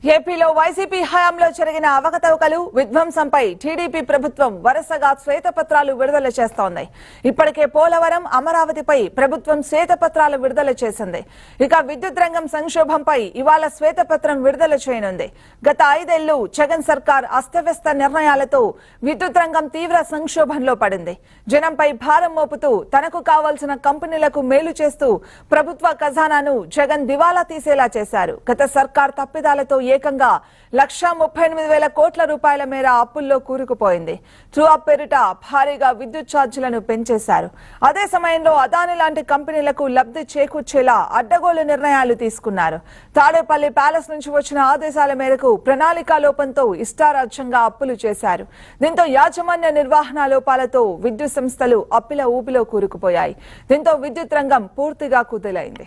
ఏపీలో వైసీపీ హయాంలో జరిగిన అవకతవకలు విధ్వంసంపై టీడీపీ ప్రభుత్వం వరుసగా శ్వేతపత్రాలు విడుదల చేస్తోంది. ఇప్పటికే పోలవరం, అమరావతిపై ప్రభుత్వం శ్వేతపత్రాలు విడుదల చేసింది. ఇక విద్యుత్ రంగం సంక్షోభంపై ఇవాళ శ్వేతపత్రం విడుదల చేయనుంది. గత 5 ఏళ్లు జగన్ సర్కార్ అస్తవ్యస్త నిర్ణయాలతో విద్యుత్ రంగం తీవ్ర సంక్షోభంలో పడింది. జనంపై భారం మోపుతూ తనకు కావాల్సిన కంపెనీలకు మేలు చేస్తూ ప్రభుత్వ ఖజానాను జగన్ దివాలా తీసేలా చేశారు. గత సర్కార్ తప్పిదాలతో ఏకంగా 1,38,000 కోట్ల రూపాయల మేర అప్పుల్లో కూరుకుపోయింది. ట్రూ అప్ పేరిట భారీగా విద్యుత్ ఛార్జీలను పెంచేశారు. అదే సమయంలో అదాని లాంటి కంపెనీలకు లబ్ధి చేకూర్చేలా అడ్డగోలు నిర్ణయాలు తీసుకున్నారు. తాడేపల్లి ప్యాలెస్ నుంచి వచ్చిన ఆదేశాల మేరకు ప్రణాళికా లోపంతో ఇష్టారాజ్యంగా అప్పులు చేశారు. దీంతో యాజమాన్య నిర్వహణ లోపాలతో విద్యుత్ సంస్థలు అప్పుల ఊపిలో కూరుకుపోయాయి. దీంతో విద్యుత్ రంగం పూర్తిగా కుదేలైంది.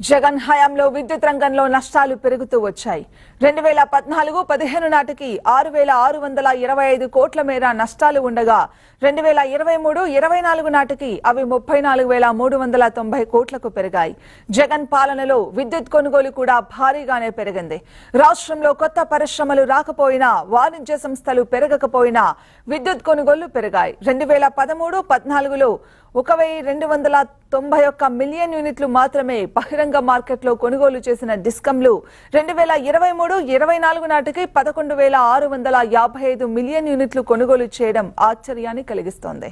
జగన్ హయాంలో విద్యుత్ రంగంలో నష్టాలు పెరుగుతూ వచ్చాయి. 2014-15 నాటికి 6,625 కోట్ల మేర నష్టాలు ఉండగా 2023-24 నాటికి అవి 34,390 కోట్లకు పెరిగాయి. జగన్ పాలనలో విద్యుత్ కొనుగోలు కూడా భారీగానే పెరిగింది. రాష్ట్రంలో కొత్త పరిశ్రమలు రాకపోయినా, వాణిజ్య సంస్థలు పెరగకపోయినా విద్యుత్ కొనుగోళ్లు పెరిగాయి. 2013-14లో 1,291 మిలియన్ యూనిట్లు మాత్రమే బహిరంగ మార్కెట్లో కొనుగోలు చేసిన డిస్కంలు 2023-24 నాటికి 11,655 మిలియన్ యూనిట్లు కొనుగోలు చేయడం ఆశ్చర్యాన్ని కలిగిస్తోంది.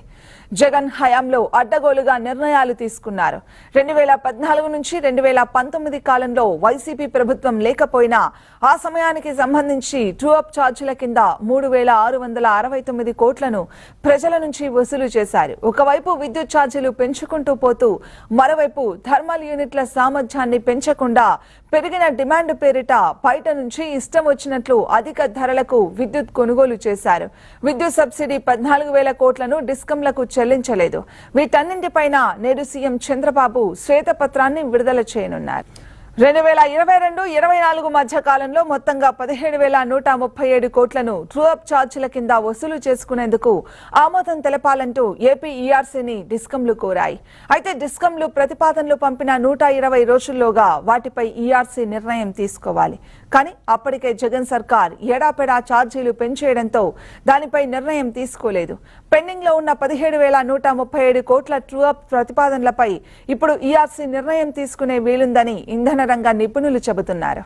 జగన్ హయాంలో అడ్డగోలుగా నిర్ణయాలు తీసుకున్నారు. 2014 నుంచి 2019 కాలంలో వైసీపీ ప్రభుత్వం లేకపోయినా ఆ సమయానికి సంబంధించి ట్రూ అప్ ఛార్జీల కింద 3,669 కోట్లను ప్రజల నుంచి వసూలు చేశారు. ఒకవైపు విద్యుత్ ఛార్జీలు పెంచుకుంటూ పోతూ మరోవైపు థర్మల్ యూనిట్ల సామర్థ్యాన్ని పెంచకుండా పెరిగిన డిమాండ్ పేరిట బయట నుంచి ఇష్టం వచ్చినట్లు అధిక ధరలకు విద్యుత్ కొనుగోలు చేశారు. విద్యుత్ సబ్సిడీ 14,000 కోట్లను డిస్కంలకు చెల్లించలేదు. వీటన్నింటిపైన నేడు సీఎం చంద్రబాబు శ్వేతపత్రాన్ని విడుదల చేయనున్నారు. 2022-24 మధ్య కాలంలో మొత్తంగా 17,137 కోట్లను ట్రూ అప్ ఛార్జీల కింద వసూలు చేసుకునేందుకు ఆమోదం తెలపాలంటూ ఏపీ ఈఆర్సీని డిస్కంలు కోరాయి. అయితే డిస్కంలు ప్రతిపాదనలు పంపిన 120 రోజుల్లోగా వాటిపై ఈఆర్సీ నిర్ణయం తీసుకోవాలి. కానీ అప్పటికే జగన్ సర్కార్ ఏడాపెడా ఛార్జీలు పెంచేయడంతో దానిపై నిర్ణయం తీసుకోలేదు. పెండింగ్ లో ఉన్న 17,137 కోట్ల ట్రూ అప్ ప్రతిపాదనలపై ఇప్పుడు ఈఆర్సీ నిర్ణయం తీసుకునే వీలుందని ఇంధన రంగ నిపుణులు చెబుతున్నారు.